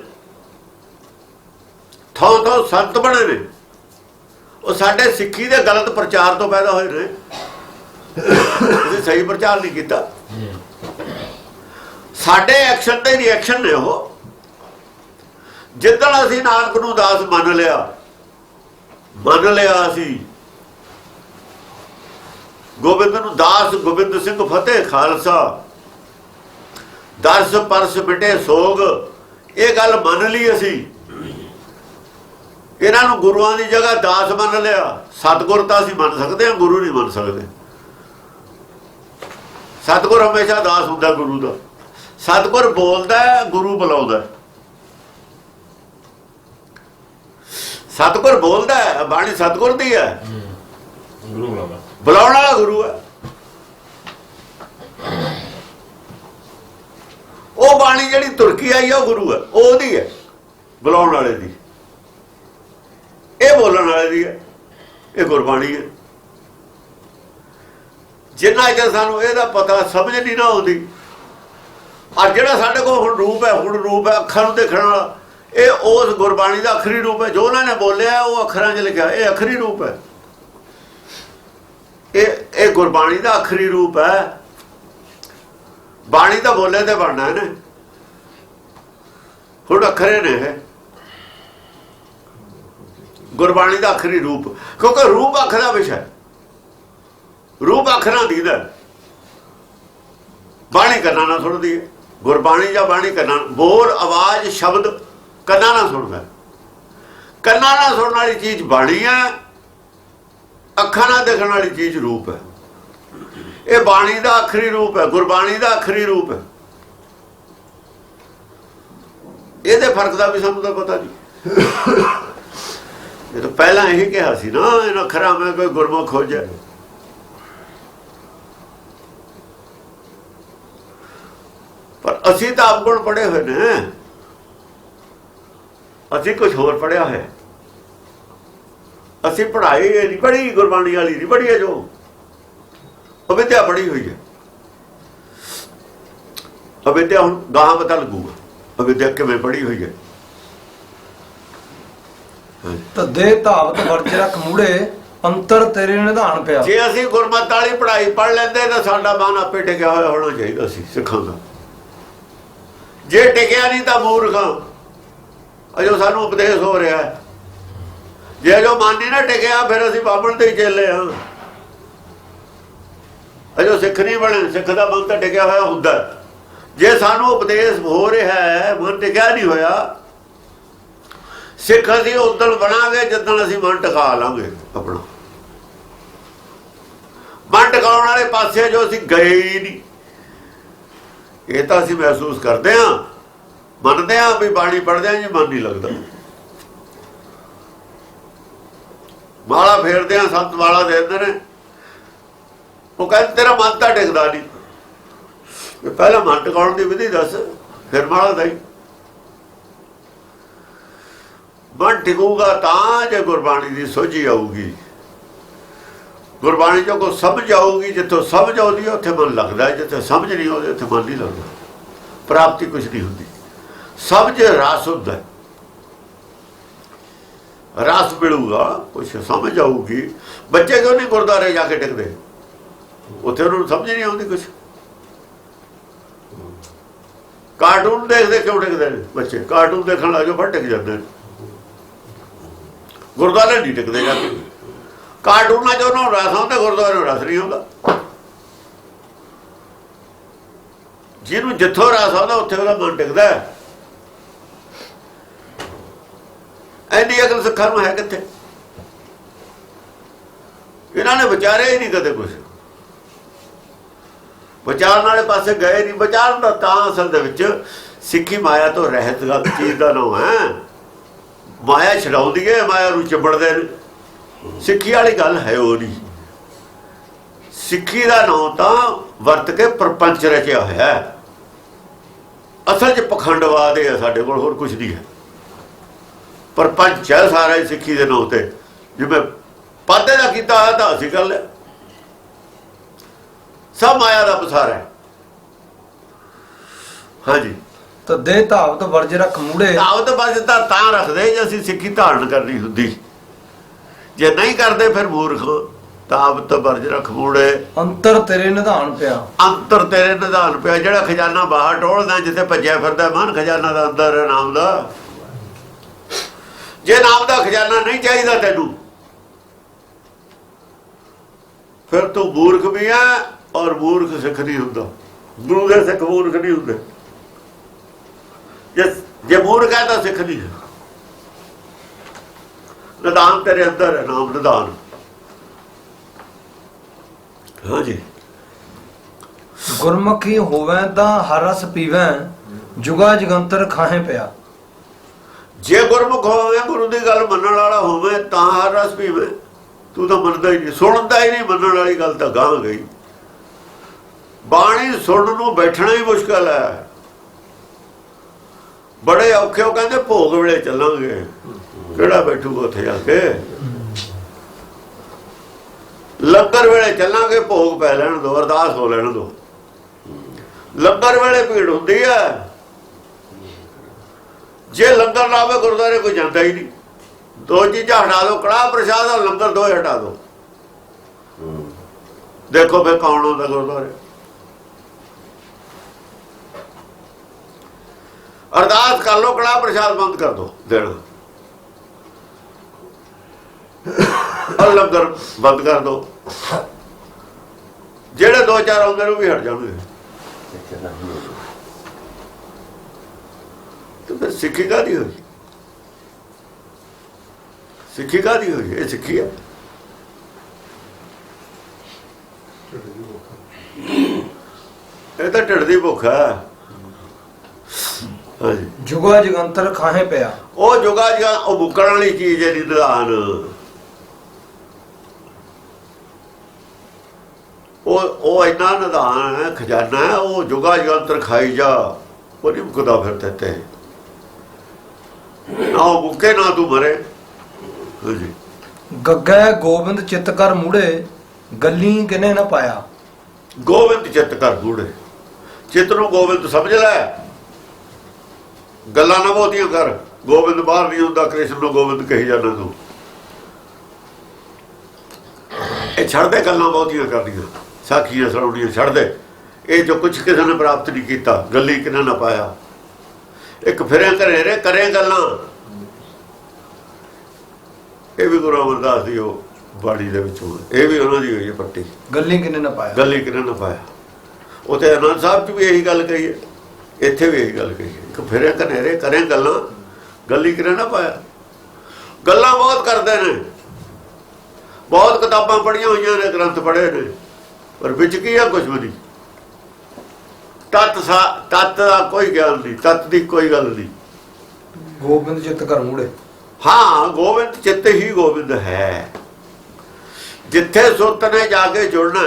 ਥਾਂ ਥਾਂ ਸੰਤ ਬਣੇ ਨੇ, ਉਹ ਸਾਡੇ ਸਿੱਖੀ ਦੇ ਗਲਤ ਪ੍ਰਚਾਰ ਤੋਂ ਪੈਦਾ ਹੋਏ ਨੇ। ਤੁਸੀਂ ਸਹੀ ਪ੍ਰਚਾਰ ਨਹੀਂ ਕੀਤਾ। ਸਾਡੇ ਐਕਸ਼ਨ ਤੇ ਰਿਐਕਸ਼ਨ ਨੇ ਉਹ। ਜਿੱਦਣ ਅਸੀਂ ਨਾਨਕ ਨੂੰ ਦਾਸ ਮੰਨ ਲਿਆ ਅਸੀਂ ਗੋਬਿੰਦ ਨੂੰ ਦਾਸ, ਗੋਬਿੰਦ ਸਿੰਘ ਫਤਿਹ ਖਾਲਸਾ, ਦਰਸ ਪਰਸ ਮਿਟੇ ਸੋਗ, ਇਹ ਗੱਲ ਮੰਨ ਲਈ ਅਸੀਂ। ਇਹਨਾਂ ਨੂੰ ਗੁਰੂਆਂ ਦੀ ਜਗ੍ਹਾ ਦਾਸ ਮੰਨ ਲਿਆ। ਸਤਿਗੁਰ ਤਾਂ ਅਸੀਂ ਮੰਨ ਸਕਦੇ ਹਾਂ, ਗੁਰੂ ਨਹੀਂ ਮੰਨ ਸਕਦੇ। ਸਤਿਗੁਰ ਹਮੇਸ਼ਾ ਦਾਸ ਹੁੰਦਾ ਗੁਰੂ ਦਾ। ਸਤਿਗੁਰ ਬੋਲਦਾ, ਗੁਰੂ ਬੁਲਾਉਂਦਾ। ਸਤਿਗੁਰ ਬੋਲਦਾ, ਬਾਣੀ ਸਤਿਗੁਰ ਦੀ ਹੈ, ਗੁਰੂ ਬੁਲਾਉਂਦਾ, ਬੁਲਾਉਣ ਵਾਲਾ ਗੁਰੂ ਹੈ। ਉਹ ਬਾਣੀ ਜਿਹੜੀ ਤੁਰਕੀ ਆਈ ਹੈ ਉਹ ਗੁਰੂ ਹੈ, ਉਹਦੀ ਹੈ, ਬੁਲਾਉਣ ਵਾਲੇ ਦੀ। ਇਹ ਬੋਲਣ ਵਾਲੇ ਦੀ ਹੈ। ਇਹ ਗੁਰਬਾਣੀ ਹੈ। ਜਿੰਨਾ ਚਿਰ ਸਾਨੂੰ ਇਹਦਾ ਪਤਾ ਸਮਝ ਨਹੀਂ ਨਾ ਆਉਂਦੀ, ਔਰ ਜਿਹੜਾ ਸਾਡੇ ਕੋਲ ਹੁਣ ਰੂਪ ਹੈ ਅੱਖਾਂ ਨੂੰ ਦੇਖਣ ਵਾਲਾ, ਇਹ ਉਸ ਗੁਰਬਾਣੀ ਦਾ ਆਖਰੀ ਰੂਪ ਹੈ। ਜੋ ਉਹਨਾਂ ਨੇ ਬੋਲਿਆ ਉਹ ਅੱਖਰਾਂ 'ਚ ਲਿਖਿਆ, ਇਹ ਆਖਰੀ ਰੂਪ ਹੈ। ਇਹ ਗੁਰਬਾਣੀ ਦਾ ਆਖਰੀ ਰੂਪ ਹੈ। ਬਾਣੀ ਤਾਂ ਬੋਲੇ ਤੇ ਬਣਨਾ ਨੇ, ਹੁਣ ਅੱਖਰੇ ਨੇ ਇਹ ਗੁਰਬਾਣੀ ਦਾ ਆਖਰੀ ਰੂਪ, ਕਿਉਂਕਿ ਰੂਪ ਅੱਖ ਦਾ ਵਿਸ਼ਾ, ਰੂਪ ਅੱਖਰਾਂ ਦੀ ਦਾ। ਬਾਣੀ ਕੰਨਾਂ ਨਾਲ ਸੁਣਦੀ ਹੈ, ਗੁਰਬਾਣੀ ਜਾਂ ਬਾਣੀ ਕੰਨਾਂ, ਬੋਲ ਆਵਾਜ਼ ਸ਼ਬਦ ਕੰਨਾਂ ਨਾਲ ਸੁਣਦਾ। ਕੰਨਾਂ ਨਾਲ ਸੁਣਨ ਵਾਲੀ ਚੀਜ਼ ਬਾਣੀ ਹੈ, ਅੱਖਾਂ ਨਾਲ ਦੇਖਣ ਵਾਲੀ ਚੀਜ਼ ਰੂਪ ਹੈ। ਇਹ ਬਾਣੀ ਦਾ ਆਖਰੀ ਰੂਪ ਹੈ, ਗੁਰਬਾਣੀ ਦਾ ਆਖਰੀ ਰੂਪ ਹੈ। ਇਹਦੇ ਫਰਕ ਦਾ ਵੀ ਸਾਨੂੰ ਤਾਂ ਪਤਾ ਨਹੀਂ। ਇਹ ਤਾਂ ਪਹਿਲਾਂ ਇਹੀ ਕਿਹਾ ਸੀ ਨਾ, ਇਹਨਾਂ ਅੱਖਰਾਂ ਮੈਂ ਕੋਈ ਗੁਰਮੁਖ ਖੋਜਿਆ। ਪਰ ਅਸੀਂ ਤਾਂ ਆਪਗੁਣ ਪੜ੍ਹੇ ਹੋਏ ਨੇ, ਅਸੀਂ ਕੁਝ ਹੋਰ ਪੜ੍ਹਿਆ ਹੈ। ਅਸੀਂ ਪੜ੍ਹਾਈ ਨਹੀਂ ਪੜ੍ਹੀ, ਗੁਰਬਾਣੀ ਵਾਲੀ ਨਹੀਂ ਪੜ੍ਹੀ ਹੈ, ਜੋ ਅਵਿਦਿਆ ਪੜ੍ਹੀ ਹੋਈ ਹੈ। ਅਵਿਦਿਆ ਹੁਣ ਗਾਹਾਂ ਪਤਾ ਲੱਗੂਗਾ ਅਵਿਦਿਆ ਕਿਵੇਂ ਪੜ੍ਹੀ ਹੋਈ ਹੈ। ਧੱਦੇ ਧਾਵਤ ਵਰਜ ਰਖ ਮੂੜੇ ਅੰਤਰ ਤੇਰੇ ਨਿਧਾਨ ਪਿਆ। ਜੇ ਅਸੀਂ ਗੁਰਮਤ ਵਾਲੀ ਪੜ੍ਹਾਈ ਪੜ੍ਹ ਲੈਂਦੇ ਤਾਂ ਸਾਡਾ ਮਨ ਆਪੇ ਟਿਕਿਆ ਹੋਇਆ ਹੋਣਾ ਚਾਹੀਦਾ ਸੀ ਸਿੱਖਾਂ ਦਾ। ਜੇ ਟਿਕਿਆ ਨਹੀਂ ਤਾਂ ਮੂਰਖਾਂ, ਅਜੋ ਸਾਨੂੰ ਉਪਦੇਸ਼ ਹੋ ਰਿਹਾ ਹੈ। ਜੇ ਜੋ ਮਨ ਨਹੀਂ ਨਾ ਟਿਕਿਆ ਫਿਰ ਅਸੀਂ ਬਾਬਣ ਦੇ ਹੀ ਚੇਲੇ ਹਾਂ। ਅਜੋ ਸਿੱਖ ਨਹੀਂ ਬਣੇ, ਸਿੱਖ ਦਾ ਮਨ ਤਾਂ ਟਿਕਿਆ ਹੋਇਆ ਹੁੰਦਾ। ਜੇ ਸਾਨੂੰ ਉਪਦੇਸ਼ ਹੋ ਰਿਹਾ ਹੈ, ਮਨ ਟਿਕਿਆ ਨਹੀਂ ਹੋਇਆ, ਸਿੱਖ ਅਸੀਂ ਉਦੋਂ ਬਣਾਂਗੇ ਜਦੋਂ ਅਸੀਂ ਮਨ ਟਿਕਾ ਲਾਂਗੇ ਆਪਣਾ। ਮਨ ਟਿਕਾਉਣ ਵਾਲੇ ਪਾਸੇ ਜੋ ਅਸੀਂ ਗਏ ਹੀ ਨਹੀਂ, ਇਹ ਤਾਂ ਅਸੀਂ ਮਹਿਸੂਸ ਕਰਦੇ ਹਾਂ, ਮੰਨਦੇ ਹਾਂ ਵੀ ਬਾਣੀ ਪੜ੍ਹਦੇ ਹਾਂ ਜੀ, ਮਨ ਨਹੀਂ ਲੱਗਦਾ। ਮਾਲਾ ਫੇਰਦੇ ਹਾਂ, ਸੰਤ ਮਾਲਾ ਦੇ ਦਿੰਦੇ ਨੇ, ਉਹ ਕਹਿੰਦੇ ਤੇਰਾ ਮਨ ਤਾਂ ਟਿਕਦਾ ਨਹੀਂ। ਪਹਿਲਾਂ ਮਨ ਟਿਕਾਉਣ ਦੀ ਵਿਧੀ ਦੱਸ, ਫਿਰ ਮਾਲਾ ਦਾ ਹੀ। ਮਨ ਟਿਕੂਗਾ ਤਾਂ ਜੇ ਗੁਰਬਾਣੀ ਦੀ ਸੋਝੀ ਆਊਗੀ, ਗੁਰਬਾਣੀ ਚੋਂ ਕੋਈ ਸਮਝ ਆਊਗੀ। ਜਿੱਥੋਂ ਸਮਝ ਆਉਂਦੀ ਉੱਥੇ ਮਨ ਲੱਗਦਾ, ਜਿੱਥੇ ਸਮਝ ਨਹੀਂ ਆਉਂਦੀ ਉੱਥੇ ਮਨ ਨਹੀਂ ਲੱਗਦਾ। ਪ੍ਰਾਪਤੀ ਕੁਛ ਨਹੀਂ ਹੁੰਦੀ। ਸਮਝ ਰਸ ਹੁੰਦਾ, ਰਸ ਮਿਲੂਗਾ, ਕੁਛ ਸਮਝ ਆਊਗੀ। ਬੱਚੇ ਕਿਉਂ ਨਹੀਂ ਗੁਰਦੁਆਰੇ ਜਾ ਕੇ ਟਿਕਦੇ? ਉੱਥੇ ਉਹਨਾਂ ਨੂੰ ਸਮਝ ਨਹੀਂ ਆਉਂਦੀ ਕੁਛ। ਕਾਰਟੂਨ ਦੇਖਦੇ ਕਿਉਂ ਟਿਕਦੇ ਨੇ ਬੱਚੇ? ਕਾਰਟੂਨ ਦੇਖਣ ਲੱਗ ਜਾਓ ਫਿਰ ਟਿਕ ਜਾਂਦੇ ਨੇ, ਗੁਰਦੁਆਰੇ ਨਹੀਂ ਟਿਕਦੇ ਜਾ ਕੇ। ਕਾਰਟੂਨਾਂ 'ਚ ਉਹਨਾਂ ਨੂੰ ਰਸ ਆਉਂਦਾ, ਗੁਰਦੁਆਰੇ ਨੂੰ ਰਸ ਨਹੀਂ ਆਉਂਦਾ। ਜਿਹਨੂੰ ਜਿੱਥੋਂ ਰਸ ਆਉਂਦਾ ਉੱਥੇ ਉਹਦਾ ਮਨ ਟਿਕਦਾ। ਐਨੀ ਅਕਲ ਸਿੱਖਾਂ ਨੂੰ ਹੈ ਕਿੱਥੇ? ਇਹਨਾਂ ਨੇ ਵਿਚਾਰਿਆ ਹੀ ਨਹੀਂ ਕਦੇ ਕੁਛ, ਵਿਚਾਰਨ ਵਾਲੇ ਪਾਸੇ ਗਏ ਨਹੀਂ। ਵਿਚਾਰਨ ਦਾ ਤਾਂ ਅਸਲ ਦੇ ਵਿੱਚ ਸਿੱਖੀ ਮਾਇਆ ਤੋਂ ਰਹਿਤ ਚੀਜ਼ ਦਾ ਨਾਮ ਹੈ। ਮਾਇਆ ਛਡਾਉਂਦੀ ਹੈ, ਮਾਇਆ ਨੂੰ ਚਿੰਬੜਦੇ ਨੇ। ਸਿੱਖੀ ਵਾਲੀ ਗੱਲ ਹੈ ਉਹ ਨਹੀਂ। ਸਿੱਖੀ ਦਾ ਨਾਮ ਤਾਂ ਵਰਤ ਕੇ ਪ੍ਰਪੰਚ ਰਚਿਆ ਹੋਇਆ ਹੈ। ਅਸਲ 'ਚ ਪਖੰਡਵਾਦ ਹੈ ਸਾਡੇ ਕੋਲ, ਹੋਰ ਕੁਝ ਨਹੀਂ ਹੈ। ਪ੍ਰਪੰਚ ਹੈ ਸਾਰਾ ਹੀ ਸਿੱਖੀ ਦੇ ਨਾਮ ਤੇ। ਜਿਵੇਂ ਪਾਦੇ ਦਾ ਕੀਤਾ ਹੋਇਆ ਤਾਂ ਅਸੀਂ ਕਰ ਲਿਆ। ਸਭ ਮਾਇਆ ਦਾ ਪਸਾਰਾ ਹੈ। ਹਾਂਜੀ, ਧੱਦੇ ਧਾਵਤ ਵਰਜ ਰਖ ਮੂੜੇ। ਧਾਵਤ ਵਰਜ ਤਾਂ ਰੱਖਦੇ ਜੇ ਅਸੀਂ ਸਿੱਖੀ ਧਾਰਨ ਕਰਨੀ ਹੁੰਦੀ। ਜੇ ਨਹੀਂ ਕਰਦੇ ਫਿਰ ਮੂਰਖ। ਧਾਵਤ ਵਰਜ ਰਖ ਮੂੜੇ ਅੰਤਰ ਤੇਰੇ ਨਿਧਾਨ ਪਿਆ। ਅੰਤਰ ਤੇਰੇ ਨਿਧਾਨ ਪਿਆ। ਜਿਹੜਾ ਖਜ਼ਾਨਾ ਬਾਹਰ ਟੋਲਦਾ, ਜਿੱਥੇ ਭੱਜਿਆ ਫਿਰਦਾ ਮਨ, ਖਜ਼ਾਨਾ ਦਾ ਅੰਦਰ ਹੈ ਨਾਮ ਦਾ। ਜੇ ਨਾਮ ਦਾ ਖਜ਼ਾਨਾ ਨਹੀਂ ਚਾਹੀਦਾ ਤੈਨੂੰ, ਫਿਰ ਤੂੰ ਮੂਰਖ ਵੀ ਹੈ। ਔਰ ਮੂਰਖ ਸਿੱਖ ਨਹੀਂ ਹੁੰਦਾ। ਗੁਰੂ ਦੇ ਸਿੱਖ ਮੂਰਖ ਨਹੀਂ ਹੁੰਦੇ। ਜੇ ਮੂਰਖ ਹੈ ਤਾਂ ਸਿੱਖ ਨਹੀਂ ਹੈ। ਨਿਧਾਨ ਤੇਰੇ ਅੰਦਰ ਹੈ, ਨਾਮ ਨਿਧਾਨ। ਹਾਂਜੀ, ਗੁਰਮੁਖੀ ਹੋਵੇ ਤਾਂ ਹਰ ਰਸ ਪੀਵੇ ਜੁਗਾ ਜਗੰਤਰ ਖਾਹੇ ਪਿਆ। ਜੇ ਗੁਰਮੁਖ ਹੋਵੇ, ਗੁਰੂ ਦੀ ਗੱਲ ਮੰਨਣ ਵਾਲਾ ਹੋਵੇ ਤਾਂ ਹਰ ਰਸ ਪੀਵੇ। ਤੂੰ ਤਾਂ ਮੰਨਦਾ ਹੀ ਨਹੀਂ, ਸੁਣਦਾ ਹੀ ਨਹੀਂ। ਮੰਨਣ ਵਾਲੀ ਗੱਲ ਤਾਂ ਗਾਹ ਗਈ। ਬਾਣੀ ਸੁਣਨ ਨੂੰ ਬੈਠਣਾ ਹੀ ਮੁਸ਼ਕਲ ਹੈ। ਬੜੇ ਔਖੇ। ਉਹ ਕਹਿੰਦੇ ਭੋਗ ਵੇਲੇ ਚੱਲਾਂਗੇ। ਕਿਹੜਾ ਬੈਠੂਗਾ ਉੱਥੇ ਜਾ ਕੇ? ਲੰਗਰ ਵੇਲੇ ਚੱਲਾਂਗੇ, ਭੋਗ ਪੈ ਲੈਣ ਦੋ, ਅਰਦਾਸ ਹੋ ਲੈਣ ਦੋ। ਲੰਗਰ ਵੇਲੇ ਭੀੜ ਹੁੰਦੀ ਹੈ। ਜੇ ਲੰਗਰ ਨਾ ਹੋਵੇ ਗੁਰਦੁਆਰੇ ਕੋਈ ਜਾਂਦਾ ਹੀ ਨਹੀਂ। ਦੋ ਚੀਜ਼ਾਂ ਹਟਾ ਦਿਓ, ਕੜਾਹ ਪ੍ਰਸ਼ਾਦ ਔਰ ਲੰਗਰ, ਦੋਏ ਹਟਾ ਦਿਓ। ਦੇਖੋ ਫਿਰ ਕੌਣ ਆਉਂਦਾ ਗੁਰਦੁਆਰੇ। ਅਰਦਾਸ ਕਰ ਲਓ, ਕੜਾਹ ਪ੍ਰਸ਼ਾਦ ਬੰਦ ਕਰ ਦਿਓ ਦੇਣਾ, ਔਰ ਲੰਗਰ ਬੰਦ ਕਰ ਦਿਓ। ਜਿਹੜੇ ਦੋ ਚਾਰ ਆਉਂਦੇ ਨੂੰ ਵੀ ਹਟ ਜਾਣਗੇ। ਤੇ ਫਿਰ ਸਿੱਖੀ ਕਾਹਦੀ ਹੋਈ? ਸਿੱਖੀ ਕਾਹਦੀ ਹੋਈ? ਇਹ ਸਿੱਖੀ ਹੈ। ਇਹ ਤਾਂ ਢਿੱਡ ਦੀ ਭੁੱਖ ਹੈ। ਹਾਂਜੀ, ਜੁਗਾ ਜਗੰਤਰ ਖਾਹੇ ਪਿਆ। ਉਹ ਜੁਗਾ ਜਗਾ ਉਹ ਮੁੱਕਣ ਵਾਲੀ ਚੀਜ਼ ਹੈ। ਨਿਦਾਨ ਉਹ ਇੰਨਾ ਨਿਦਾਨ ਹੈ, ਖਜ਼ਾਨਾ ਹੈ। ਉਹ ਜੁਗਾ ਜਗੰਤਰ ਖਾਈ ਜਾ, ਉਹ ਨਹੀਂ ਮੁੱਕਦਾ ਫਿਰ ਤੇ ਨਾ ਉਹ ਮੁੱਕੇ ਨਾ ਤੂੰ ਮਰੇ। ਹਾਂਜੀ, ਗੱਗਾ ਗੋਬਿੰਦ ਚਿੱਤ ਕਰ ਮੂੜੇ, ਗੱਲੀ ਕਿਨੇ ਨਾ ਪਾਇਆ। ਗੋਬਿੰਦ ਚਿੱਤ ਕਰ ਮੂੜੇ, ਚਿੱਤ ਨੂੰ ਗੋਬਿੰਦ ਸਮਝ ਲੈ, ਗੱਲਾਂ ਨਾ ਬਹੁਤੀਆਂ ਕਰ। ਗੋਬਿੰਦ ਬਾਹਰ ਨਹੀਂ ਹੁੰਦਾ, ਕ੍ਰਿਸ਼ਨ ਨੂੰ ਗੋਬਿੰਦ ਕਹੀ ਜਾਂਦਾ ਤੂੰ। ਇਹ ਛੱਡ ਦੇ ਗੱਲਾਂ ਬਹੁਤੀਆਂ ਕਰਦੀਆਂ, ਸਾਖੀਆਂ ਸੁਣਾਉਣੀਆਂ ਛੱਡ ਦੇ। ਇਹ ਜੋ ਕੁਛ ਕਿਸੇ ਨੇ ਪ੍ਰਾਪਤ ਨਹੀਂ ਕੀਤਾ, ਗੱਲੀ ਕਿਨੇ ਨਾ ਪਾਇਆ। ਇੱਕ ਫਿਰੇ ਘਰੇ ਰੇ ਕਰੇ ਗੱਲਾਂ। ਇਹ ਵੀ ਗੁਰੂ ਅਮਰਦਾਸ ਦੀ ਉਹ ਬਾਣੀ ਦੇ ਵਿੱਚੋਂ, ਇਹ ਵੀ ਉਹਨਾਂ ਦੀ ਹੋਈ ਹੈ ਪੱਟੀ। ਗੱਲੀ ਕਿਨੇ ਨਾ ਪਾਇਆ, ਗੱਲੀ ਕਿਨੇ ਨਾ ਪਾਇਆ। ਉੱਥੇ ਆਨੰਦ ਸਾਹਿਬ 'ਚ ਵੀ ਇਹੀ ਗੱਲ ਕਹੀ ਹੈ, ਇੱਥੇ ਵੀ ਇਹੀ ਗੱਲ ਕਹੀ ਹੈ। ਇੱਕ ਫਿਰੇ ਘਨੇਰੇ ਕਰੇ ਗੱਲਾਂ, ਗੱਲੀ ਕਿਨੇ ਨਾ ਪਾਇਆ। ਗੱਲਾਂ ਬਹੁਤ ਕਰਦੇ ਨੇ, ਬਹੁਤ ਕਿਤਾਬਾਂ ਪੜ੍ਹੀਆਂ ਹੋਈਆਂ ਨੇ, ਗ੍ਰੰਥ ਪੜ੍ਹੇ ਨੇ, ਪਰ ਵਿੱਚ ਕੀ ਆ? ਕੁਛ ਵੀ ਨਹੀਂ। ਤੱਤ ਦਾ ਕੋਈ ਗਿਆਨ ਨਹੀਂ, ਤੱਤ ਦੀ ਕੋਈ ਗੱਲ ਨਹੀਂ। ਗੋਬਿੰਦ ਚਿੱਤ ਕਰ ਮੂੜੇ। ਹਾਂ, ਗੋਬਿੰਦ ਚਿੱਤ ਹੀ ਗੋਬਿੰਦ ਹੈ। ਜਿੱਥੇ ਸੁਰਤ ਨੇ ਜਾ ਕੇ ਜੁੜਨਾ,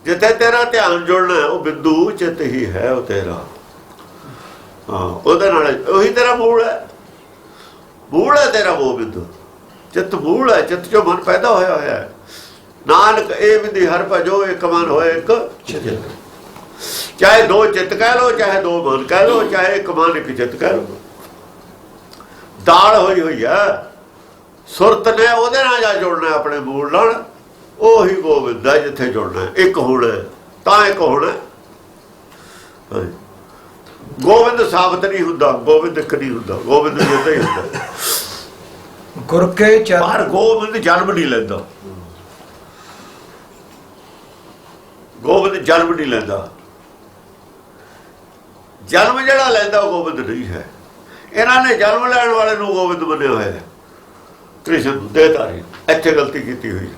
ਜਿੱਥੇ ਤੇਰਾ ਧਿਆਨ ਜੁੜਨਾ, ਉਹ ਬਿੰਦੂ ਚਿੱਤ ਹੀ ਹੈ। ਉਹ ਤੇਰਾ, ਹਾਂ, ਉਹਦੇ ਨਾਲ ਉਹੀ ਤੇਰਾ ਮੂਲ ਹੈ। ਮੂਲ ਹੈ ਤੇਰਾ ਉਹ ਬਿੰਦੂ। ਚਿੱਤ ਮੂਲ ਹੈ, ਚਿੱਤ ਚੋਂ ਮਨ ਪੈਦਾ ਹੋਇਆ ਹੋਇਆ ਹੈ। ਨਾਨਕ ਇਹ ਵਿਧੀ ਹਰ ਭਜੋ, ਇੱਕ ਮਨ ਹੋਏ ਇੱਕ ਚਿੱਤ। ਚਾਹੇ ਦੋ ਚਿੱਤ ਕਹਿ ਲੋ, ਚਾਹੇ ਦੋ ਮਨ ਕਹਿ ਲੋ, ਚਾਹੇ ਇੱਕ ਮਨ ਇੱਕ ਚਿੱਤ ਕਹਿ ਲੋ। ਦਾਲ ਹੋਈ ਹੋਈ ਹੈ। ਸੁਰਤ ਨੇ ਉਹਦੇ ਨਾਲ ਜਾ ਜੁੜਨਾ, ਆਪਣੇ ਮੂਲ ਨਾਲ। ਉਹੀ ਗੋਬਿੰਦ ਹੈ, ਜਿੱਥੇ ਜੁੜਨਾ, ਇੱਕ ਹੋਣਾ ਤਾਂ ਇੱਕ ਹੋਣਾ। ਗੋਬਿੰਦ ਸਾਬਤ ਨਹੀਂ ਹੁੰਦਾ, ਗੋਬਿੰਦ ਇੱਕ ਨਹੀਂ ਹੁੰਦਾ, ਗੋਬਿੰਦ ਜਿੱਦਾਂ ਹੀ ਹੁੰਦਾ। ਗੁਰ ਕੇ ਚਰਨ, ਪਰ ਗੋਬਿੰਦ ਜਨਮ ਨਹੀਂ ਲੈਂਦਾ। ਗੋਬਿੰਦ ਜਨਮ ਨਹੀਂ ਲੈਂਦਾ। ਜਨਮ ਜਿਹੜਾ ਲੈਂਦਾ ਉਹ ਗੋਬਿੰਦ ਨਹੀਂ ਹੈ। ਇਹਨਾਂ ਨੇ ਜਨਮ ਲੈਣ ਵਾਲੇ ਨੂੰ ਗੋਬਿੰਦ ਮੰਨਿਆ ਹੋਇਆ ਹੈ। ਕ੍ਰਿਸ਼ਨ ਦੇਹਧਾਰੀ, ਇੱਥੇ ਗਲਤੀ ਕੀਤੀ ਹੋਈ।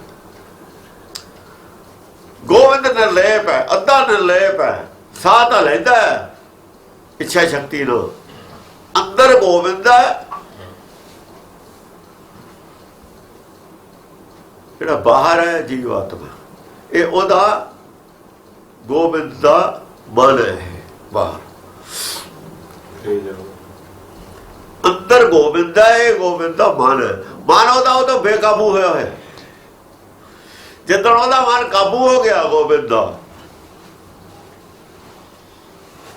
ਗੋਬਿੰਦ ਨਿਰਲੇਪ ਹੈ, ਅੱਧਾ ਨਿਰਲੇਪ ਹੈ। ਸਾਹ ਤਾਂ ਲੈਂਦਾ ਹੈ ਇੱਛਾ ਸ਼ਕਤੀ ਨੂੰ। ਅੰਦਰ ਗੋਬਿੰਦ ਹੈ, ਜਿਹੜਾ ਬਾਹਰ ਹੈ ਜੀਵਾਤਮਾ। ਇਹ ਉਹਦਾ ਗੋਬਿੰਦ ਦਾ ਮਨ ਹੈ। ਬਾਹਰ ਅੰਦਰ ਗੋਬਿੰਦ ਹੈ, ਇਹ ਗੋਬਿੰਦ ਦਾ ਮਨ ਹੈ। ਮਨ ਉਹਦਾ ਉਹ ਤਾਂ ਬੇਕਾਬੂ ਹੋਇਆ ਹੋਇਆ। ਜਿੱਦਣ ਉਹਦਾ ਮਨ ਕਾਬੂ ਹੋ ਗਿਆ ਗੋਬਿੰਦ ਦਾ,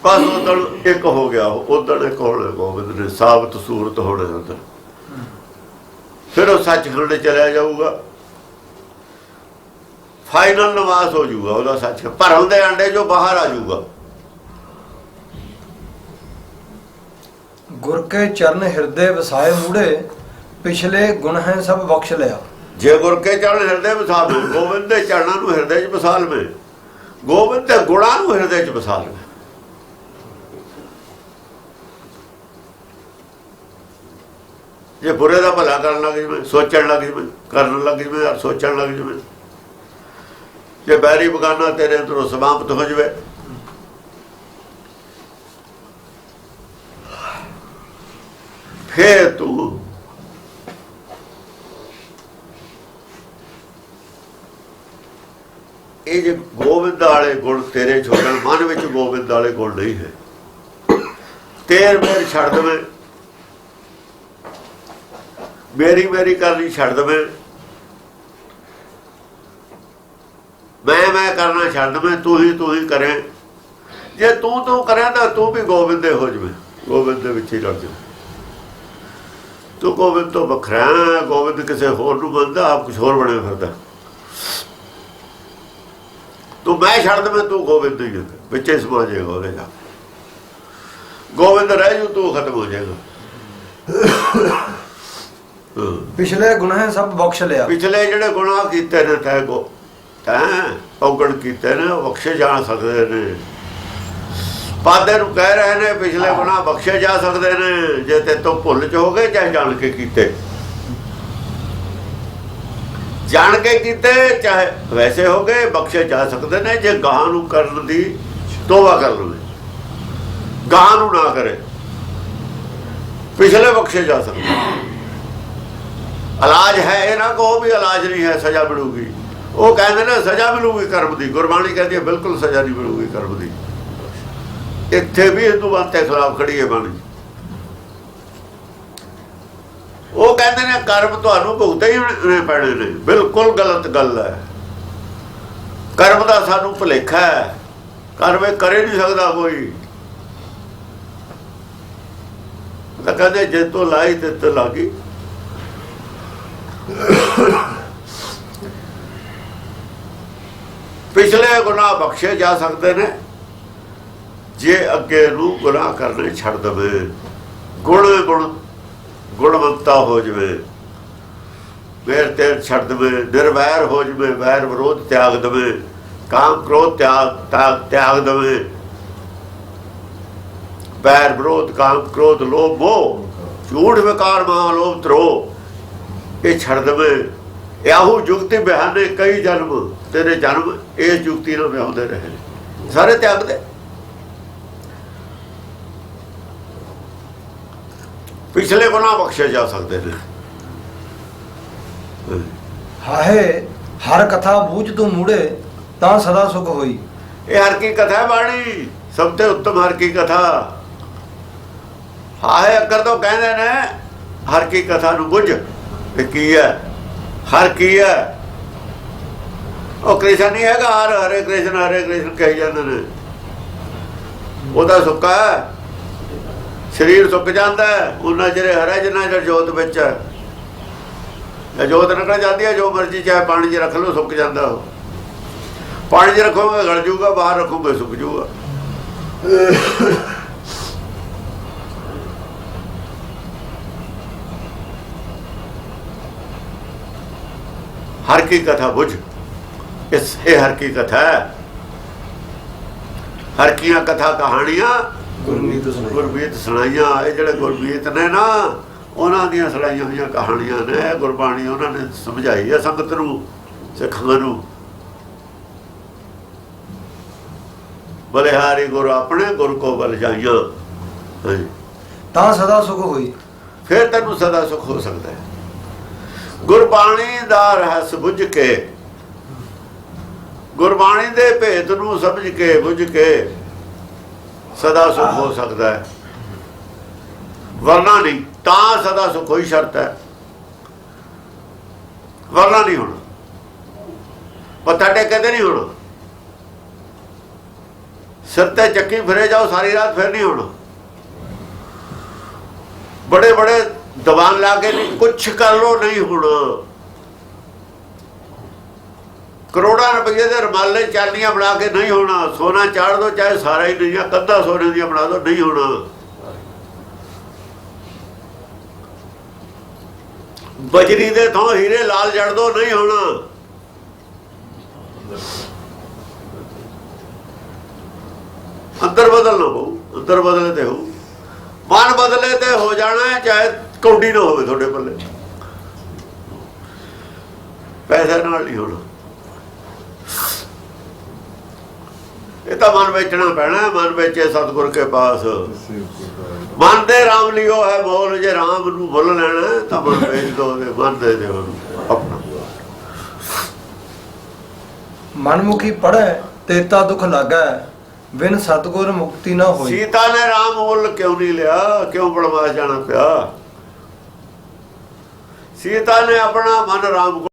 ਬਸ ਉਦਣ ਇੱਕ ਹੋ ਗਿਆ। ਉਦਣ ਇੱਕ ਹੋਣਾ ਗੋਬਿੰਦ ਨੇ, ਸਾਬਤ ਸੂਰਤ ਹੋਣਾ ਉਦਣ। ਫਿਰ ਉਹ ਸੱਚਖੰਡ ਚਲਿਆ ਜਾਊਗਾ, ਫਾਈਨਲ ਨਿਵਾਸ ਹੋ ਜਾਊਗਾ ਉਹਦਾ। ਸੱਚ ਭਰਮ ਦੇ ਅੰਡੇ ਜੋ ਬਾਹਰ ਆ ਜਾਊਗਾ। ਗੁਰ ਕੇ ਚਰਨ ਹਿਰਦੇ ਵਸਾਏ ਮੂੜੇ, ਪਿਛਲੇ ਗੁਣ ਹੈ ਸਭ ਬਖਸ਼ ਲਿਆ। ਜੇ ਗੁਰ ਕੇ ਚਰਨ ਹਿਰਦੇ ਵਸਾ ਲਵੇ, ਗੋਬਿੰਦ ਦੇ ਚਰਨਾਂ ਨੂੰ ਹਿਰਦੇ 'ਚ ਵਸਾ ਲਵੇ, ਗੋਬਿੰਦ ਦੇ ਗੁਣਾਂ ਨੂੰ ਹਿਰਦੇ 'ਚ ਵਸਾ ਲਵੇ। ਜੇ ਬੁਰੇ ਦਾ ਭਲਾ ਕਰਨ ਲੱਗ ਜਾਵੇ, ਸੋਚਣ ਲੱਗ ਜਾਵੇ, ਕਰਨ ਲੱਗ ਜਾਵੇ, ਸੋਚਣ ਲੱਗ ਜਾਵੇ, ਜੇ ਬੈਰੀ ਬਗਾਨਾ ਤੇਰੇ ਅੰਦਰੋਂ ਸਮਾਪਤ ਹੋ ਜਾਵੇ, ਫੇਰ ਤੂੰ ਇਹ ਜੇ ਗੋਬਿੰਦ ਵਾਲੇ ਗੁਣ ਤੇਰੇ ਛੋੜਨ, ਮਨ ਵਿੱਚ ਗੋਬਿੰਦ ਵਾਲੇ ਗੁਣ ਨਹੀਂ ਹੈ। ਤੇਰ ਮੇਰ ਛੱਡ ਦੇਵੇਂ, ਮੇਰੀ ਮੇਰੀ ਕਰਨੀ ਛੱਡ ਦੇਵੇਂ, ਮੈਂ ਕਰਨਾ ਛੱਡ ਮੈਂ ਤੂੰ ਹੀ ਕਰੇ। ਜੇ ਤੂੰ ਕਰਿਆ ਤਾਂ ਤੂੰ ਵੀ ਗੋਬਿੰਦ ਦੇ ਹੋ ਜਾਵੇਂ, ਗੋਬਿੰਦ ਦੇ ਵਿੱਚ ਹੀ ਰਲ ਜਾ। ਤੂੰ ਗੋਬਿੰਦ ਤੋਂ ਵੱਖਰਾ, ਗੋਬਿੰਦ ਕਿਸੇ ਹੋਰ ਨੂੰ ਮੰਨਦਾ, ਆਪ ਕੁਛ ਹੋਰ ਬਣਿਆ ਫਿਰਦਾ। ਤੂੰ ਮੈਂ ਛੱਡ ਦਵੇਂ, ਤੂੰ ਗੋਬਿੰਦ ਹੀ ਵਿੱਚੇ ਸਮਾ ਜਾਏਗਾ ਉਹਦੇ ਜਾ। ਗੋਬਿੰਦ ਰਹਿ ਜੂ, ਤੂੰ ਖਤਮ ਹੋ ਜਾਏਗਾ। ਪਿਛਲੇ ਗੁਨਾਹ ਸਭ ਬਖਸ਼ ਲਿਆ। ਪਿਛਲੇ ਜਿਹੜੇ ਗੁਨਾਹ ਕੀਤੇ ਨੇ ਤੈਂ ਔਗਣ ਕੀਤੇ ਨੇ, ਉਹ ਬਖਸ਼ੇ ਜਾ ਸਕਦੇ ਨੇ। ਪਾਦੇ ਨੂੰ ਕਹਿ ਰਹੇ ਨੇ ਪਿਛਲੇ ਗੁਨਾਹ ਬਖਸ਼ੇ ਜਾ ਸਕਦੇ ਨੇ ਜੇ ਤੇ ਤੋਂ ਭੁੱਲ ਚ ਹੋ ਗਏ, ਚਾਹੇ ਜਾਣ ਕੇ ਕੀਤੇ। ਜਾਣ ਕੇ ਕੀਤੇ ਚਾਹੇ ਵੈਸੇ ਹੋ ਗਏ, ਬਖਸ਼ੇ ਜਾ ਸਕਦੇ ਨੇ ਜੇ ਗਾਂ ਨੂੰ ਕਰਨ ਦੀ ਤੋਬਾ ਕਰ ਲਵੇ, ਗਾਂ ਨੂੰ ਨਾ ਕਰੇ, ਪਿਛਲੇ ਬਖਸ਼ੇ ਜਾ ਸਕਦੇ। ਇਲਾਜ ਹੈ, ਇਹ ਨਾ ਕਹੋ ਵੀ ਇਲਾਜ ਨਹੀਂ ਹੈ, ਸਜ਼ਾ ਮਿਲੂਗੀ। ਉਹ ਕਹਿੰਦੇ ਨੇ ਸਜ਼ਾ ਮਿਲੂਗੀ ਕਰਮ ਦੀ, ਗੁਰਬਾਣੀ ਕਹਿੰਦੀ ਹੈ ਬਿਲਕੁਲ ਸਜ਼ਾ ਨਹੀਂ ਮਿਲੂਗੀ ਕਰਮ ਦੀ। ਇੱਥੇ ਵੀ ਹਿੰਦੂਆਂ ਦੇ ਖਿਲਾਫ ਖੜੀ ਹੈ ਬਾਣੀ। ਉਹ ਕਹਿੰਦੇ ਨੇ ਕਰਮ ਤੁਹਾਨੂੰ ਭੁਗਤੇ ਹੀ ਪੈਣੇ ਨੇ। ਬਿਲਕੁਲ ਗਲਤ ਗੱਲ ਹੈ। ਕਰਮ ਦਾ ਸਾਨੂੰ ਭੁਲੇਖਾ ਹੈ, ਕਰਮ ਇਹ ਕਰੇ ਨਹੀਂ ਸਕਦਾ ਕੋਈ। ਤਾਂ ਕਹਿੰਦੇ ਜੇ ਤੋਂ ਲਾਈ ਤੇ ਤੇ ਲਾਗੀ। ਪਿਛਲੇ ਗੁਨਾਹ ਬਖਸ਼ੇ ਜਾ ਸਕਦੇ ਨੇ ਜੇ ਅੱਗੇ ਨੂੰ ਗੁਨਾਹ ਕਰਨੇ ਛੱਡ ਦੇਵੇ, ਗੁਣਵੰਤਾ ਹੋ ਜਾਵੇ, ਮੇਰ ਤੇ ਛੱਡ ਦੇਵੇ, ਨਿਰਵੈਰ ਹੋ ਜਾਵੇ, ਵੈਰ ਵਿਰੋਧ ਤਿਆਗ ਦੇਵੇ, ਕਾਮ ਕ੍ਰੋਧ ਤਿਆਗ ਦੇਵੇ, ਵੈਰ ਵਿਰੋਧ ਕਾਮ ਕ੍ਰੋਧ ਲੋਭ ਮੋਹ ਝੂਠ ਵਿਕਾਰ ਮਾਂ ਲੋਭ ਤਰੋ, ਇਹ ਛੱਡ ਦੇਵੇ। ਇਹੋ ਜੁਗਤੀ ਬਿਹਾਨੇ ਕਈ ਜਨਮ, ਤੇਰੇ ਜਨਮ ਇਹ ਜੁਗਤੀ ਨਾਲ ਵਿਆਹੁੰਦੇ ਰਹੇ, ਸਾਰੇ ਤਿਆਗ ਦੇ। ਪਿਛਲੇ ਗੁਨਾਹ ਬਖਸ਼ੇ ਜਾ ਸਕਦੇ ਨੇ। ਹਾਏ ਹਰ ਕਥਾ ਬੂਝ ਤੂੰ ਮੂੜੇ ਤਾਂ ਸਦਾ ਸੁਖ ਹੋਈ। ਇਹ ਹਰ ਕੀ ਕਥਾ ਹੈ ਬਾਣੀ, ਸਭ ਤੋਂ ਉੱਤਮ ਹਰ ਕੀ ਕਥਾ। ਹਾਏ ਅੱਗਰ ਤੋਂ ਕਹਿੰਦੇ ਨੇ ਹਰ ਕੀ ਕਥਾ ਨੂੰ ਬੁੱਝ, ਇਹ ਕੀ ਹੈ? ਹਰ ਕੀ ਹੈ? ਉਹ ਕ੍ਰਿਸ਼ਨ ਨਹੀਂ ਹੈਗਾ, ਹਰੇ ਕ੍ਰਿਸ਼ਨ ਕਹੀ ਜਾਂਦੇ ਨੇ। ਉਹਦਾ ਸੁੱਕਾ ਹੈ, ਸਰੀਰ ਸੁੱਕ ਜਾਂਦਾ ਉਹਨਾਂ ਚਿਰ ਹਰਾ ਜਿੰਨਾ ਚਿਰ ਜੋਤ ਵਿੱਚ ਹੈ। ਜੋਤ ਨਿਕਲ ਜਾਂਦੀ ਹੈ, ਜੋ ਮਰਜ਼ੀ ਚਾਹੇ ਪਾਣੀ 'ਚ ਰੱਖ ਲਓ ਸੁੱਕ ਜਾਂਦਾ। ਉਹ ਪਾਣੀ 'ਚ ਰੱਖੋਗੇ ਗਲ ਜੂਗਾ, ਬਾਹਰ ਰੱਖੋਗੇ ਸੁੱਕ ਜੂਗਾ। हर की कथा बुझ, ये हर की कथा है। हर किया कथा कहानियां गुरमीत सुनाइया। ये जिहड़े गुरमीत ने ना, उन्हां दियां सुनाइयां होईयां कहानियां ने, गुरबाणी उन्होंने समझाई है संगत नूं, सिखां नूं। बलिहारी गुर अपने गुर को बल जाइया, तां सदा सुख होई। फिर तैनूं सदा सुख हो सकता है। गुरबाणी दा रहस बुझ के, गुरबाणी दे भेद नूं समझ के बुझ के सदा सुख हो सकता है, वरना नहीं। तां सदा सुख होई शर्त है, वरना नहीं होना। मत्था टेके नहीं होना, सिर ते चक्की फिरे जाओ सारी रात, फिर नहीं होना। बड़े बड़े दबान ला के नहीं, कुछ कर लो नहीं होना। करोड़ा रुपये के रमाले चालियां बना के नहीं होना। सोना चाड़ दो चाहे सारा ही नहीं, कद्दा सोने दिया बना दो, नहीं होना। बजरी दे थों हीरे लाल जड़ दो, नहीं होना। अंदर बदलना हो, अंदर बदले ते हो, मन बदले ते हो जाना है, चाहे कौडी ना हो थोड़े पल्ले। पैसे नाल नहीं होना। ये तो मन बेचना पैना है। मन बेचे सतगुर के पास, मन दे राम लियो है मोल। जे राम नूं मुल लेना है तो मन बेच दो, मन दे दो अपना। मनमुखी पढ़े तेता दुख लागे, बिन सतगुर मुक्ति ना होई। सीता ने राम मुल क्यों नहीं लिया, क्यों बनवास जाना पिया? सीता ने अपना मन राम को